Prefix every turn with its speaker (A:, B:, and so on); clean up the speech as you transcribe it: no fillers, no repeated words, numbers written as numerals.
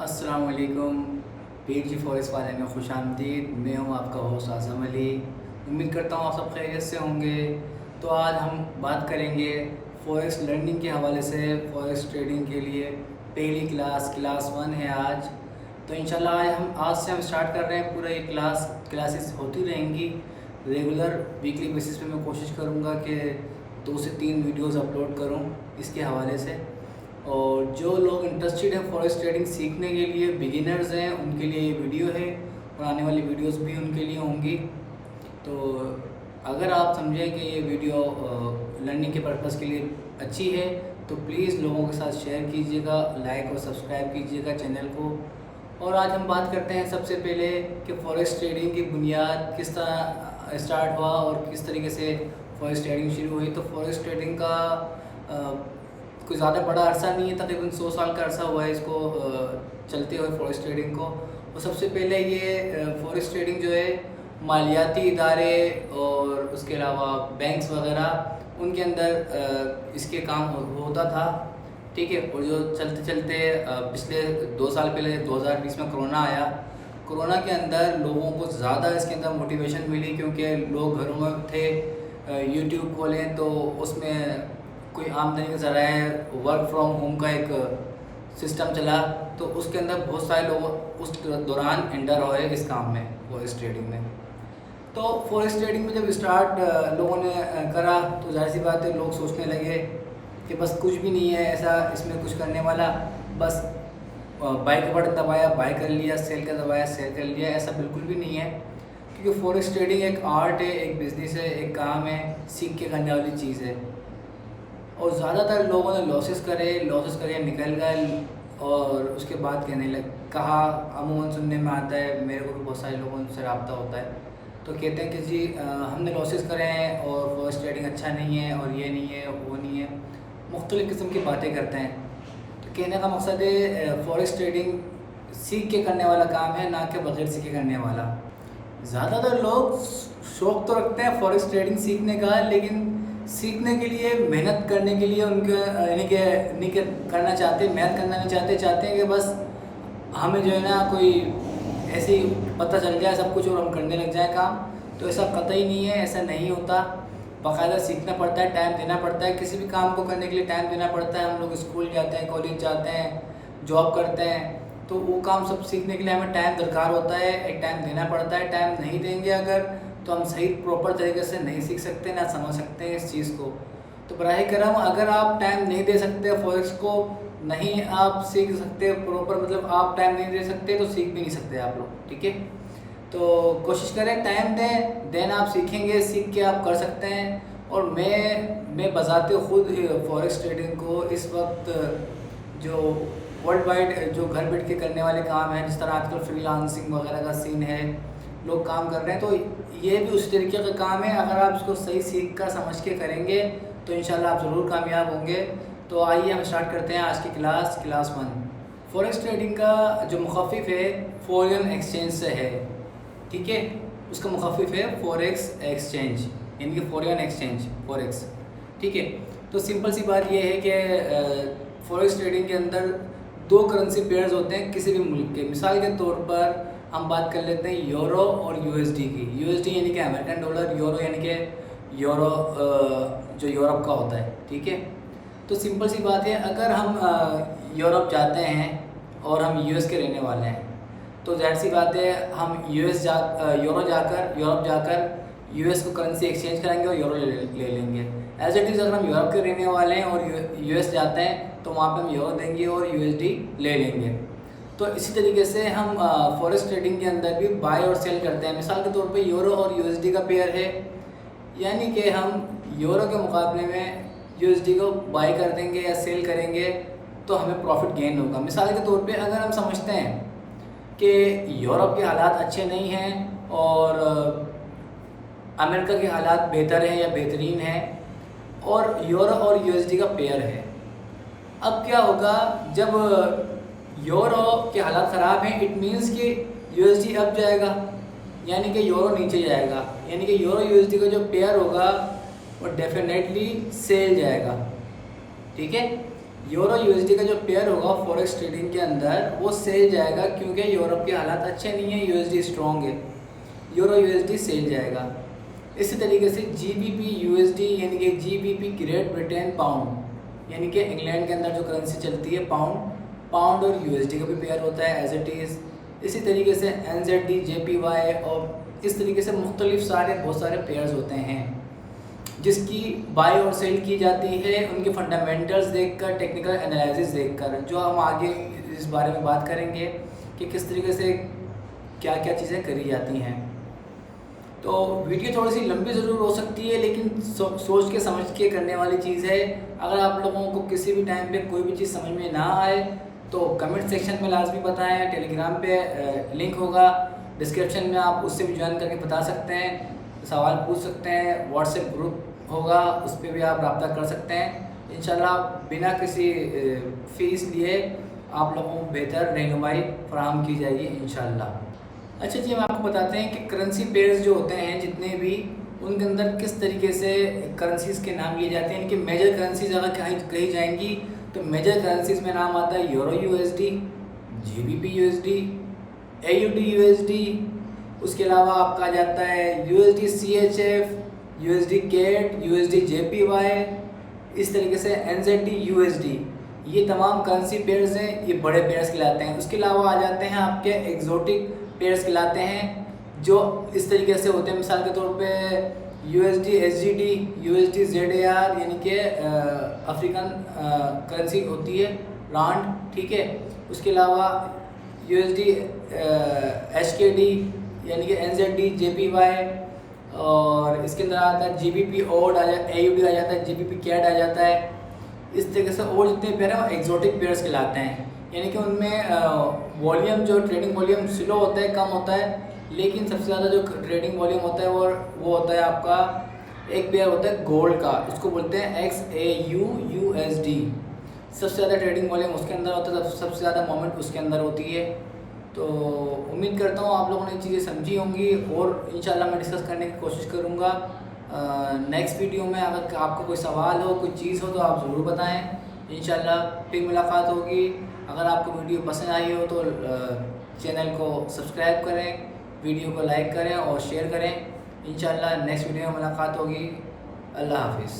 A: अस्सलाम वालेकुम। पीर जी फॉरेस्ट वाले में खुश आमदीद। मैं हूँ आपका होस्ट आज़म अली। उम्मीद करता हूँ आप सब खैरियत से होंगे। तो आज हम बात करेंगे फॉरेस्ट लर्निंग के हवाले से। फॉरेस्ट ट्रेडिंग के लिए पहली क्लास 1 है आज। तो इंशाल्लाह आज से हम स्टार्ट कर रहे हैं। पूरा ये क्लासेस होती रहेंगी रेगुलर वीकली बेसिस पे। मैं कोशिश करूँगा कि 2 से 3 वीडियोज़ अपलोड करूँ इसके हवाले से। और जो लोग इंटरेस्टेड हैं फॉरेस्ट ट्रेडिंग सीखने के लिए, बिगिनर्स हैं, उनके लिए ये वीडियो है और आने वाली वीडियोस भी उनके लिए होंगी। तो अगर आप समझें कि ये वीडियो लर्निंग के पर्पज़ के लिए अच्छी है तो प्लीज़ लोगों के साथ शेयर कीजिएगा, लाइक और सब्सक्राइब कीजिएगा चैनल को। और आज हम बात करते हैं सबसे पहले कि फॉरेस्ट ट्रेडिंग की बुनियाद किस तरह स्टार्ट हुआ और किस तरीके से फॉरेस्ट ट्रेडिंग शुरू हुई। तो फॉरेस्ट ट्रेडिंग का कोई ज़्यादा बड़ा अरसा नहीं है, तकरीबन 100 साल का अरसा हुआ है इसको चलते हुए फॉरेस्ट ट्रेडिंग को। और सबसे पहले ये फॉरेस्ट ट्रेडिंग जो है मालियाती इदारे और उसके अलावा बैंक्स वगैरह उनके अंदर इसके काम होता था, ठीक है। और जो चलते चलते पिछले 2 साल पहले 2020 में कोरोना आया। कोरोना के अंदर लोगों को ज़्यादा इसके अंदर मोटिवेशन मिली क्योंकि लोग घरों में थे। यूट्यूब खोलें तो उसमें कोई आमदनी का ज़राए वर्क फ्रॉम होम का एक सिस्टम चला, तो उसके अंदर बहुत सारे लोग उस दौरान एंटर हुए इस काम में, फॉरेस्ट ट्रेडिंग में। तो फॉरेस्ट ट्रेडिंग में जब स्टार्ट लोगों ने करा तो जाहिर सी बात है लोग सोचने लगे कि बस कुछ भी नहीं है ऐसा इसमें कुछ करने वाला, बस बाई का बटन दबाया बाई कर लिया, सेल का दबाया सेल कर लिया। ऐसा बिल्कुल भी नहीं है, क्योंकि फॉरेस्ट ट्रेडिंग एक आर्ट है, एक बिज़नेस है, एक काम है, सीख के करने वाली चीज़ है। और ज़्यादातर लोगों ने लॉसेस करे निकल गए और उसके बाद कहा अमूमन सुनने में आता है, मेरे को भी बहुत सारे लोगों से रब्ता होता है, तो कहते हैं कि जी हमने लॉसेस करे हैं और फॉरेस्ट ट्रेडिंग अच्छा नहीं है और ये नहीं है वो नहीं है, मुख्तलिफ़ किस्म की बातें करते हैं। तो कहने का मकसद है फॉरेस्ट ट्रेडिंग सीख के करने वाला काम है, ना कि बगैर सीखे करने वाला। ज़्यादातर लोग शौक़ तो रखते हैं फॉरेस्ट ट्रेडिंग सीखने का, लेकिन सीखने के लिए मेहनत करने के लिए उनके नहीं करना चाहते, मेहनत करना नहीं चाहते हैं कि बस हमें जो है ना कोई ऐसे ही पता चल जाए सब कुछ और हम करने लग जाए काम। तो ऐसा कतई नहीं है, ऐसा नहीं होता। बाकायदा सीखना पड़ता है, टाइम देना पड़ता है। किसी भी काम को करने के लिए टाइम देना पड़ता है। हम लोग स्कूल जाते हैं, कॉलेज जाते हैं, जॉब करते हैं, तो वो काम सब सीखने के लिए हमें टाइम दरकार होता है, एक टाइम देना पड़ता है। टाइम नहीं देंगे अगर तो हम सही प्रॉपर तरीके से नहीं सीख सकते, ना समझ सकते हैं इस चीज़ को। तो बराह करम अगर आप टाइम नहीं दे सकते फॉरेस्ट को, नहीं आप सीख सकते प्रॉपर, मतलब आप टाइम नहीं दे सकते तो सीख भी नहीं सकते आप लोग, ठीक है। तो कोशिश करें टाइम दें, देन आप सीखेंगे, सीख के आप कर सकते हैं। और मैं बजाते खुद फॉरेस्ट ट्रेडिंग को इस वक्त जो वर्ल्ड वाइड जो घर बैठ के करने वाले काम हैं, जिस तरह आजकल फ्रीलांसिंग वगैरह का सीन है, लोग काम कर रहे हैं, तो ये भी उस तरीके का काम है। अगर आप इसको सही सीख कर समझ के करेंगे तो इंशाल्लाह आप ज़रूर कामयाब होंगे। तो आइए हम स्टार्ट करते हैं आज की क्लास 1। फॉरेस्ट ट्रेडिंग का जो मुखफ़िफ है फॉरेन एक्सचेंज से है, ठीक है। उसका मुखफ़िफ है फॉरेक्स एक्सचेंज, यानी कि फॉरेन एक्सचेंज, फॉरेक्स, ठीक है। तो सिंपल सी बात यह है कि फॉरेक्स ट्रेडिंग के अंदर 2 करेंसी पेयर्स होते हैं किसी भी मुल्क के। मिसाल के तौर पर हम बात कर लेते हैं यूरो और यूएसडी की। यूएसडी यानी कि अमेरिकन डॉलर, यूरो यानी कि यूरो जो यूरोप का होता है, ठीक है। तो सिंपल सी बात है, अगर हम यूरोप जाते हैं और हम यूएस के रहने वाले हैं तो जाहिर सी बात है हम यूरोप जाकर यूएस को करेंसी एक्सचेंज करेंगे और यूरो ले लेंगे। एज इट इज़ अगर हम यूरोप के रहने वाले हैं और यूएस जाते हैं तो वहाँ पे हम यूरो देंगे और यूएसडी ले लेंगे। तो इसी तरीके से हम फॉरेस्ट ट्रेडिंग के अंदर भी बाय और सेल करते हैं। मिसाल के तौर पे यूरो और यूएसडी का पेयर है, यानी कि हम यूरो के मुकाबले में यूएसडी को बाय कर देंगे या सेल करेंगे तो हमें प्रॉफिट गेन होगा। मिसाल के तौर पे अगर हम समझते हैं कि यूरोप के हालात अच्छे नहीं हैं और अमेरिका के हालात बेहतर हैं या बेहतरीन हैं और यूरो और यूएसडी का पेयर है, अब क्या होगा जब यूरो के हालात ख़राब हैं, इट मीन्स कि यूएसडी अप जाएगा, यानी कि यूरो नीचे जाएगा, यानी कि यूरो यूएसडी का जो पेयर होगा वो डेफिनेटली सेल जाएगा, ठीक है। यूरो यूएसडी का जो पेयर होगा फॉरेक्स ट्रेडिंग के अंदर वो सेल जाएगा, क्योंकि यूरोप के हालात अच्छे नहीं है, यूएसडी स्ट्रॉन्ग है, यूरो यूएसडी सेल जाएगा। इसी तरीके से जीबीपी यूएसडी यानी कि जीबीपी ग्रेट ब्रिटेन पाउंड यानी कि इंग्लैंड के अंदर जो करेंसी चलती है पाउंड और यूएसडी का भी पेयर होता है एज इट इज़। इसी तरीके से एनजेडी जेपीवाई और इस तरीके से मुख्तलिफ बहुत सारे पेयर्स होते हैं जिसकी बाय और सेल की जाती है उनके फंडामेंटल्स देखकर, टेक्निकल एनालिसिस देखकर, जो हम आगे इस बारे में बात करेंगे कि किस तरीके से क्या क्या चीज़ें करी जाती हैं। तो वीडियो थोड़ी सी लंबी ज़रूर हो सकती है, लेकिन सोच के समझ के करने वाली चीज़ है। अगर आप लोगों को किसी भी टाइम पे कोई भी चीज़ समझ में ना आए तो कमेंट सेक्शन में लाजमी बताएं। टेलीग्राम पे लिंक होगा डिस्क्रिप्शन में, आप उससे भी ज्वाइन करके बता सकते हैं, सवाल पूछ सकते हैं। व्हाट्सएप ग्रुप होगा, उस पर भी आप रब्ता कर सकते हैं। इंशाल्लाह बिना किसी फ़ीस लिए आप लोगों को बेहतर रहनुमाई फराहम की जाएगी इंशाल्लाह। अच्छा जी, हम आपको बताते हैं कि करेंसी पेयर्स जो होते हैं जितने भी, उनके अंदर किस तरीके से करेंसीज़ के नाम लिए जाते हैं। इनकी मेजर करेंसीज अगर कही जाएंगी तो मेजर करेंसीज में नाम आता है euro USD, GBP USD, AUD USD. उसके अलावा आपका आ जाता है USD CHF, USD CAD, USD JPY, इस तरीके से एनजेडी यूएसडी। ये तमाम करेंसी पेयर्स हैं, ये बड़े पेयर्स कहलाते हैं। उसके अलावा आ जाते हैं आपके एग्जोटिक पेयर्स कहलाते हैं जो इस तरीके से होते हैं। मिसाल के तौर पे यूएसडी एसजीडी, यूएसडी जेडएआर यानी कि अफ्रीकन करेंसी होती है, रांड, ठीक है। उसके अलावा यूएसडी एचकेडी यानी कि एनजेडी जेपीवाई, और इसके अंदर आता है जीबीपी ओड एयूडी आ जाता है, जीबीपी कैट आ जाता है। इस तरीके से और जितने पेयर हैं वो एग्जोटिक पेयर्स कहलाते हैं, यानी कि उनमें वॉल्यूम जो ट्रेडिंग वॉल्यूम स्लो होता है, कम होता है, लेकिन सबसे ज़्यादा जो ट्रेडिंग वॉल्यूम होता है वो होता है आपका एक पेयर होता है गोल्ड का, उसको बोलते हैं XAUUSD। सबसे ज़्यादा ट्रेडिंग वॉल्यूम उसके अंदर होता है, सबसे ज़्यादा मोमेंट उसके अंदर होती है। तो उम्मीद करता हूँ आप लोगों ने चीज़ें समझी होंगी और इंशाल्लाह मैं डिस्कस करने की कोशिश करूँगा नेक्स्ट वीडियो में। अगर आपको कोई सवाल हो, कोई चीज़ हो तो आप ज़रूर बताएं। इंशाल्लाह फिर मुलाकात होगी। अगर आपको वीडियो पसंद आई हो तो चैनल को सब्सक्राइब करें, वीडियो को लाइक करें और शेयर करें। इंशाल्लाह नेक्स्ट वीडियो में मुलाकात होगी। अल्लाह हाफिज़।